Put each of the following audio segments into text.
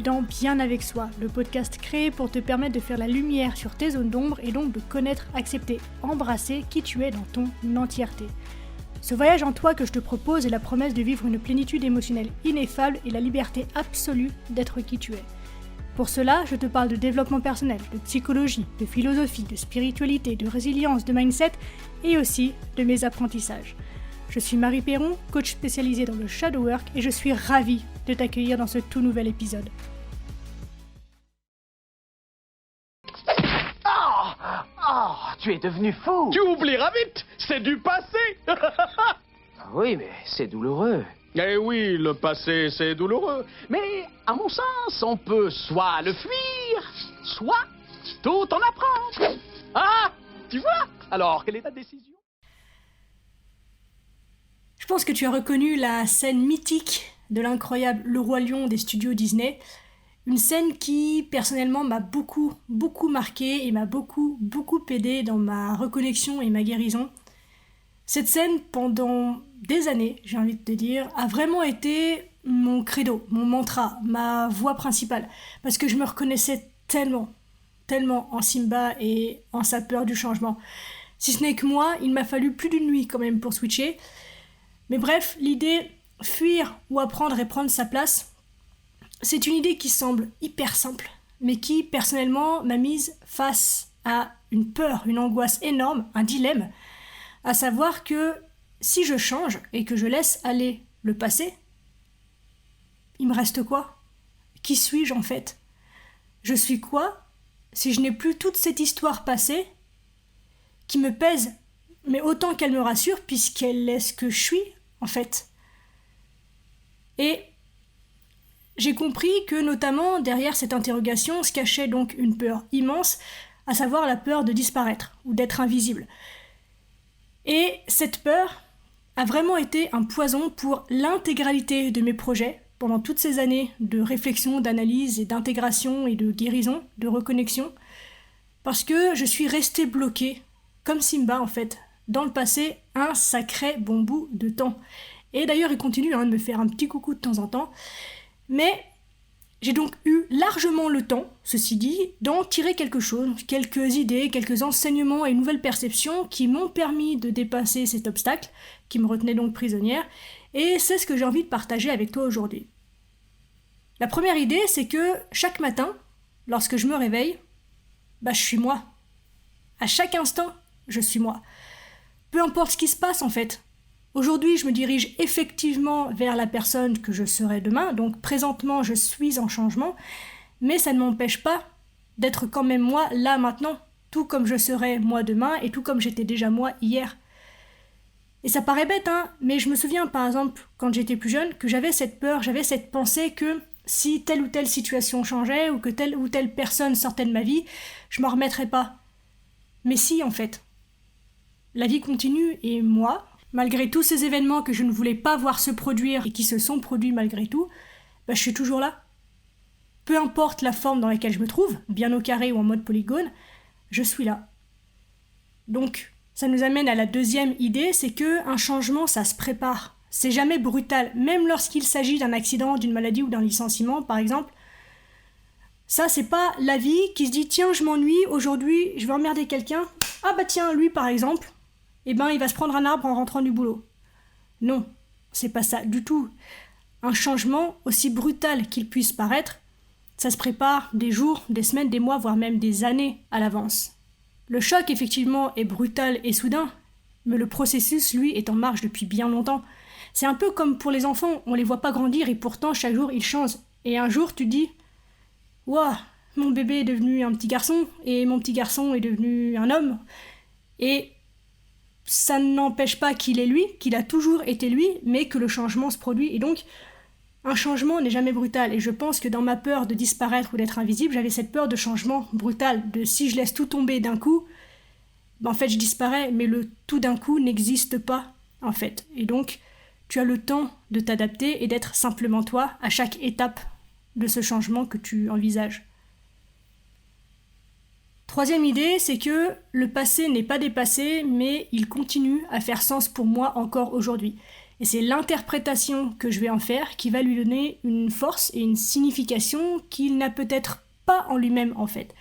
dans Bien avec soi, le podcast créé pour te permettre de faire la lumière sur tes zones d'ombre et donc de connaître, accepter, embrasser qui tu es dans ton entièreté. Ce voyage en toi que je te propose est la promesse de vivre une plénitude émotionnelle ineffable et la liberté absolue d'être qui tu es. Pour cela, je te parle de développement personnel, de psychologie, de philosophie, de spiritualité, de résilience, de mindset et aussi de mes apprentissages. Je suis Marie Perron, coach spécialisée dans le shadow work et je suis ravie de t'accueillir dans ce tout nouvel épisode. Tu es devenu fou. Tu oublieras vite, c'est du passé. Oui, mais c'est douloureux. Eh oui, le passé, c'est douloureux. Mais, à mon sens, on peut soit le fuir, soit tout en apprendre. Ah, tu vois? Alors, quelle est ta décision? Je pense que tu as reconnu la scène mythique de l'incroyable Le Roi Lion des studios Disney. Une scène qui, personnellement, m'a beaucoup marqué et m'a beaucoup aidé dans ma reconnexion et ma guérison. Cette scène, pendant des années, j'ai envie de te dire, a vraiment été mon credo, mon mantra, ma voix principale. Parce que je me reconnaissais tellement en Simba et en sa peur du changement. Si ce n'est que moi, il m'a fallu plus d'une nuit quand même pour switcher. Mais bref, l'idée fuir ou apprendre et prendre sa place, c'est une idée qui semble hyper simple, mais qui, personnellement, m'a mise face à une peur, une angoisse énorme, un dilemme, à savoir que si je change et que je laisse aller le passé, il me reste quoi? Qui suis-je en fait? Je suis quoi si je n'ai plus toute cette histoire passée qui me pèse, mais autant qu'elle me rassure puisqu'elle est ce que je suis en fait. Et j'ai compris que notamment derrière cette interrogation se cachait donc une peur immense, à savoir la peur de disparaître ou d'être invisible. Et cette peur a vraiment été un poison pour l'intégralité de mes projets pendant toutes ces années de réflexion, d'analyse et d'intégration et de guérison, de reconnexion, parce que je suis restée bloquée, comme Simba en fait, dans le passé, un sacré bon bout de temps. Et d'ailleurs il continue de me faire un petit coucou de temps en temps, mais j'ai donc eu largement le temps, ceci dit, d'en tirer quelque chose, quelques idées, quelques enseignements et nouvelles perceptions qui m'ont permis de dépasser cet obstacle, qui me retenait donc prisonnière, et c'est ce que j'ai envie de partager avec toi aujourd'hui. La première idée, c'est que chaque matin, lorsque je me réveille, je suis moi. À chaque instant, je suis moi. Peu importe ce qui se passe en fait. Aujourd'hui, je me dirige effectivement vers la personne que je serai demain, donc présentement, je suis en changement, mais ça ne m'empêche pas d'être quand même moi, là, maintenant, tout comme je serai moi demain et tout comme j'étais déjà moi hier. Et ça paraît bête, mais je me souviens, par exemple, quand j'étais plus jeune, que j'avais cette peur, j'avais cette pensée que si telle ou telle situation changeait ou que telle ou telle personne sortait de ma vie, je m'en remettrais pas. Mais si, en fait. La vie continue et moi, malgré tous ces événements que je ne voulais pas voir se produire et qui se sont produits malgré tout, je suis toujours là. Peu importe la forme dans laquelle je me trouve, bien au carré ou en mode polygone, je suis là. Donc, ça nous amène à la deuxième idée, c'est que un changement, ça se prépare. C'est jamais brutal, même lorsqu'il s'agit d'un accident, d'une maladie ou d'un licenciement, par exemple. Ça, c'est pas la vie qui se dit « Tiens, je m'ennuie, aujourd'hui, je vais emmerder quelqu'un. Ah tiens, lui, par exemple. » il va se prendre un arbre en rentrant du boulot. Non, c'est pas ça du tout. Un changement, aussi brutal qu'il puisse paraître, ça se prépare des jours, des semaines, des mois, voire même des années à l'avance. Le choc, effectivement, est brutal et soudain, mais le processus, lui, est en marche depuis bien longtemps. C'est un peu comme pour les enfants, on les voit pas grandir et pourtant, chaque jour, ils changent. Et un jour, tu te dis « Ouah, mon bébé est devenu un petit garçon, et mon petit garçon est devenu un homme. » Et ça n'empêche pas qu'il est lui, qu'il a toujours été lui, mais que le changement se produit. Et donc, un changement n'est jamais brutal. Et je pense que dans ma peur de disparaître ou d'être invisible, j'avais cette peur de changement brutal, de si je laisse tout tomber d'un coup, en fait je disparais, mais le tout d'un coup n'existe pas, en fait. Et donc, tu as le temps de t'adapter et d'être simplement toi à chaque étape de ce changement que tu envisages. Troisième idée, c'est que le passé n'est pas dépassé, mais il continue à faire sens pour moi encore aujourd'hui. Et c'est l'interprétation que je vais en faire qui va lui donner une force et une signification qu'il n'a peut-être pas en lui-même en fait.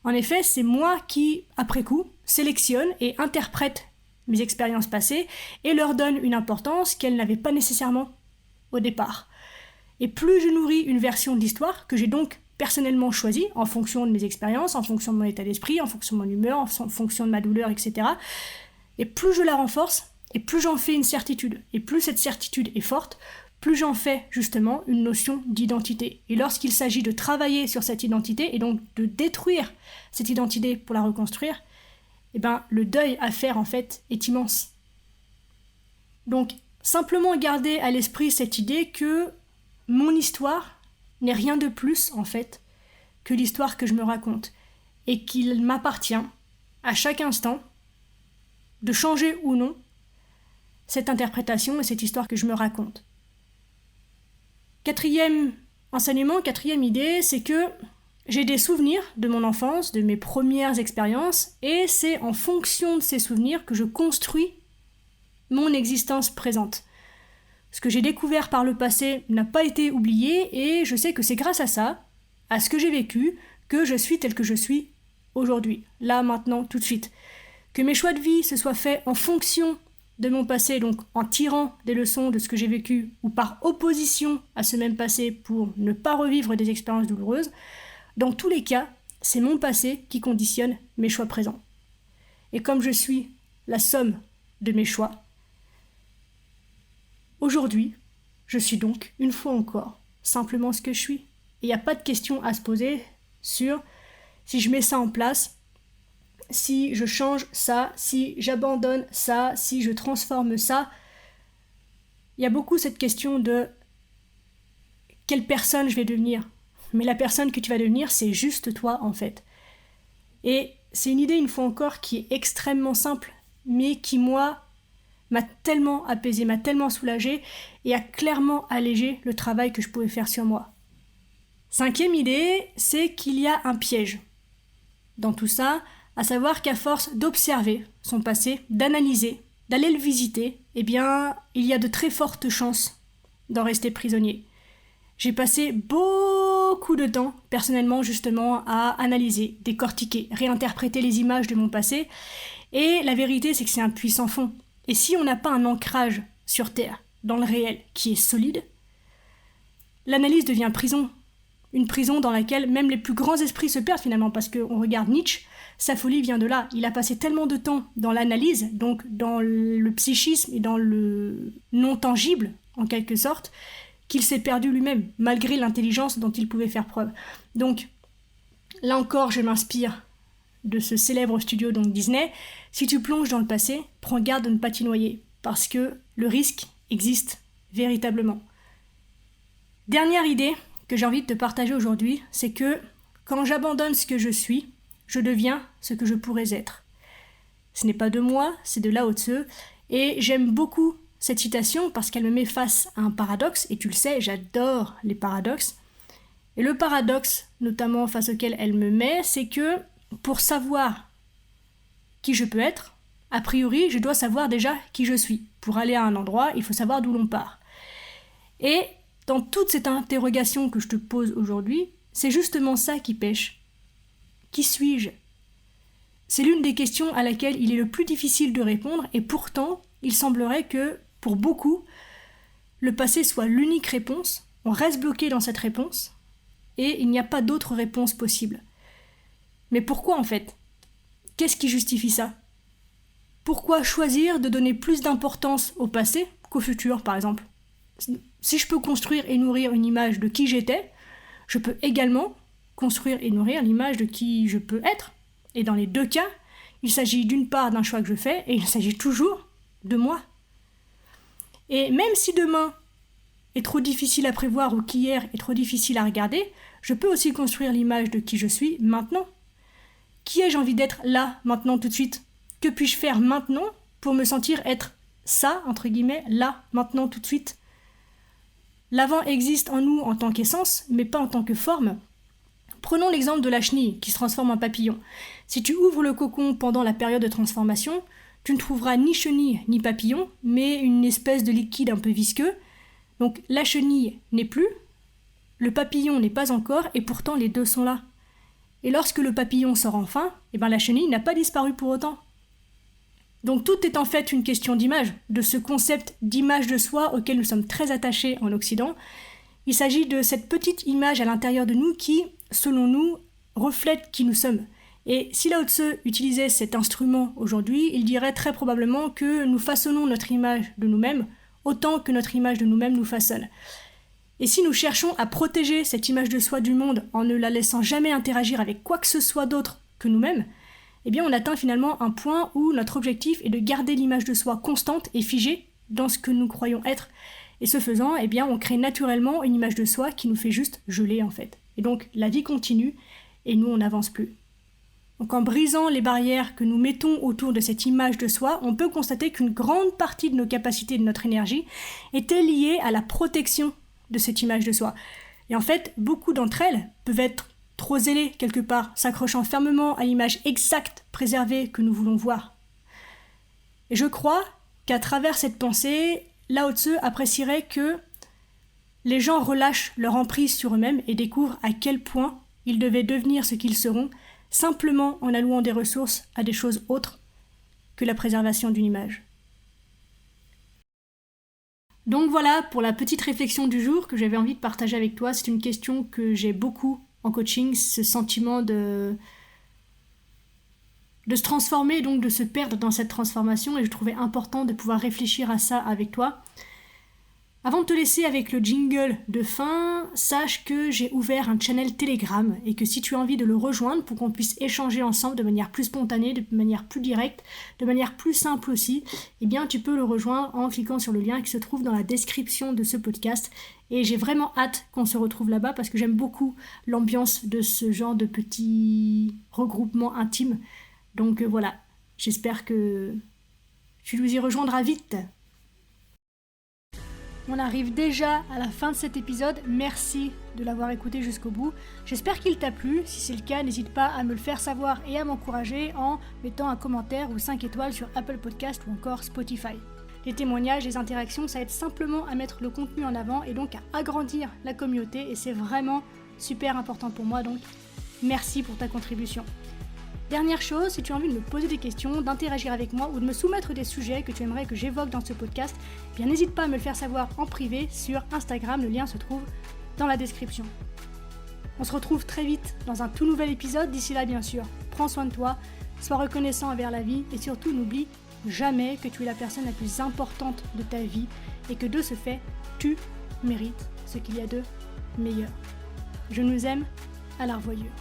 En effet, c'est moi qui, après coup, sélectionne et interprète mes expériences passées et leur donne une importance qu'elles n'avaient pas nécessairement au départ. Et plus je nourris une version de l'histoire que j'ai donc personnellement choisie en fonction de mes expériences, en fonction de mon état d'esprit, en fonction de mon humeur, en fonction de ma douleur, etc. Et plus je la renforce, et plus j'en fais une certitude. Et plus cette certitude est forte, plus j'en fais justement une notion d'identité. Et lorsqu'il s'agit de travailler sur cette identité, et donc de détruire cette identité pour la reconstruire, eh ben, le deuil à faire en fait est immense. Donc simplement garder à l'esprit cette idée que mon histoire n'est rien de plus en fait que l'histoire que je me raconte et qu'il m'appartient à chaque instant de changer ou non cette interprétation et cette histoire que je me raconte. Quatrième enseignement, quatrième idée, c'est que j'ai des souvenirs de mon enfance, de mes premières expériences, et c'est en fonction de ces souvenirs que je construis mon existence présente. Ce que j'ai découvert par le passé n'a pas été oublié, et je sais que c'est grâce à ça, à ce que j'ai vécu, que je suis tel que je suis aujourd'hui, là, maintenant, tout de suite. Que mes choix de vie se soient faits en fonction de mon passé, donc en tirant des leçons de ce que j'ai vécu, ou par opposition à ce même passé pour ne pas revivre des expériences douloureuses, dans tous les cas, c'est mon passé qui conditionne mes choix présents. Et comme je suis la somme de mes choix, aujourd'hui, je suis donc, une fois encore, simplement ce que je suis. Et il n'y a pas de question à se poser sur si je mets ça en place, si je change ça, si j'abandonne ça, si je transforme ça. Il y a beaucoup cette question de quelle personne je vais devenir. Mais la personne que tu vas devenir, c'est juste toi en fait. Et c'est une idée, une fois encore, qui est extrêmement simple, mais qui, moi, m'a tellement apaisé, m'a tellement soulagé et a clairement allégé le travail que je pouvais faire sur moi. Cinquième idée, c'est qu'il y a un piège dans tout ça, à savoir qu'à force d'observer son passé, d'analyser, d'aller le visiter, eh bien, il y a de très fortes chances d'en rester prisonnier. J'ai passé beaucoup de temps, personnellement, justement, à analyser, décortiquer, réinterpréter les images de mon passé, et la vérité, c'est que c'est un puits sans fond. Et si on n'a pas un ancrage sur Terre, dans le réel, qui est solide, l'analyse devient prison. Une prison dans laquelle même les plus grands esprits se perdent finalement, parce qu'on regarde Nietzsche, sa folie vient de là. Il a passé tellement de temps dans l'analyse, donc dans le psychisme et dans le non-tangible, en quelque sorte, qu'il s'est perdu lui-même, malgré l'intelligence dont il pouvait faire preuve. Donc, là encore, je m'inspire de ce célèbre studio donc Disney. Si tu plonges dans le passé, prends garde de ne pas t'y noyer, parce que le risque existe véritablement. Dernière idée que j'ai envie de te partager aujourd'hui, c'est que quand j'abandonne ce que je suis, je deviens ce que je pourrais être. Ce n'est pas de moi, c'est de Lao Tzu, et j'aime beaucoup cette citation parce qu'elle me met face à un paradoxe, et tu le sais, j'adore les paradoxes. Et le paradoxe, notamment face auquel elle me met, c'est que pour savoir qui je peux être, a priori, je dois savoir déjà qui je suis. Pour aller à un endroit, il faut savoir d'où l'on part. Et dans toute cette interrogation que je te pose aujourd'hui, c'est justement ça qui pêche. Qui suis-je ? C'est l'une des questions à laquelle il est le plus difficile de répondre, et pourtant, il semblerait que, pour beaucoup, le passé soit l'unique réponse, on reste bloqué dans cette réponse, et il n'y a pas d'autre réponse possible. Mais pourquoi en fait ? Qu'est-ce qui justifie ça ? Pourquoi choisir de donner plus d'importance au passé qu'au futur, par exemple ? Si je peux construire et nourrir une image de qui j'étais, je peux également construire et nourrir l'image de qui je peux être. Et dans les deux cas, il s'agit d'une part d'un choix que je fais, et il s'agit toujours de moi. Et même si demain est trop difficile à prévoir ou qu'hier est trop difficile à regarder, je peux aussi construire l'image de qui je suis maintenant. Qui ai-je envie d'être là, maintenant, tout de suite ? Que puis-je faire maintenant pour me sentir être ça, entre guillemets, là, maintenant, tout de suite ? L'avant existe en nous en tant qu'essence, mais pas en tant que forme. Prenons l'exemple de la chenille qui se transforme en papillon. Si tu ouvres le cocon pendant la période de transformation, tu ne trouveras ni chenille ni papillon, mais une espèce de liquide un peu visqueux. Donc la chenille n'est plus, le papillon n'est pas encore, et pourtant les deux sont là. Et lorsque le papillon sort enfin, la chenille n'a pas disparu pour autant. Donc tout est en fait une question d'image, de ce concept d'image de soi auquel nous sommes très attachés en Occident. Il s'agit de cette petite image à l'intérieur de nous qui, selon nous, reflète qui nous sommes. Et si Lao Tzu utilisait cet instrument aujourd'hui, il dirait très probablement que nous façonnons notre image de nous-mêmes autant que notre image de nous-mêmes nous façonne. Et si nous cherchons à protéger cette image de soi du monde en ne la laissant jamais interagir avec quoi que ce soit d'autre que nous-mêmes, on atteint finalement un point où notre objectif est de garder l'image de soi constante et figée dans ce que nous croyons être. Et ce faisant, on crée naturellement une image de soi qui nous fait juste geler en fait. Et donc la vie continue et nous on n'avance plus. Donc en brisant les barrières que nous mettons autour de cette image de soi, on peut constater qu'une grande partie de nos capacités et de notre énergie était liée à la protection de cette image de soi. Et en fait, beaucoup d'entre elles peuvent être trop zélées quelque part, s'accrochant fermement à l'image exacte préservée que nous voulons voir. Et je crois qu'à travers cette pensée, Lao Tzu apprécierait que les gens relâchent leur emprise sur eux-mêmes et découvrent à quel point ils devaient devenir ce qu'ils seront simplement en allouant des ressources à des choses autres que la préservation d'une image. Donc voilà pour la petite réflexion du jour que j'avais envie de partager avec toi. C'est une question que j'ai beaucoup en coaching, ce sentiment de se transformer, donc de se perdre dans cette transformation, et je trouvais important de pouvoir réfléchir à ça avec toi. Avant de te laisser avec le jingle de fin, sache que j'ai ouvert un channel Telegram et que si tu as envie de le rejoindre pour qu'on puisse échanger ensemble de manière plus spontanée, de manière plus directe, de manière plus simple aussi, tu peux le rejoindre en cliquant sur le lien qui se trouve dans la description de ce podcast. Et j'ai vraiment hâte qu'on se retrouve là-bas parce que j'aime beaucoup l'ambiance de ce genre de petit regroupement intime. Donc voilà, j'espère que tu nous y rejoindras vite. On arrive déjà à la fin de cet épisode, merci de l'avoir écouté jusqu'au bout. J'espère qu'il t'a plu, si c'est le cas, n'hésite pas à me le faire savoir et à m'encourager en mettant un commentaire ou 5 étoiles sur Apple Podcast ou encore Spotify. Les témoignages, les interactions, ça aide simplement à mettre le contenu en avant et donc à agrandir la communauté et c'est vraiment super important pour moi, donc merci pour ta contribution. Dernière chose, si tu as envie de me poser des questions, d'interagir avec moi ou de me soumettre des sujets que tu aimerais que j'évoque dans ce podcast, n'hésite pas à me le faire savoir en privé sur Instagram, le lien se trouve dans la description. On se retrouve très vite dans un tout nouvel épisode, d'ici là bien sûr, prends soin de toi, sois reconnaissant envers la vie et surtout n'oublie jamais que tu es la personne la plus importante de ta vie et que de ce fait, tu mérites ce qu'il y a de meilleur. Je nous aime, à la revoyure.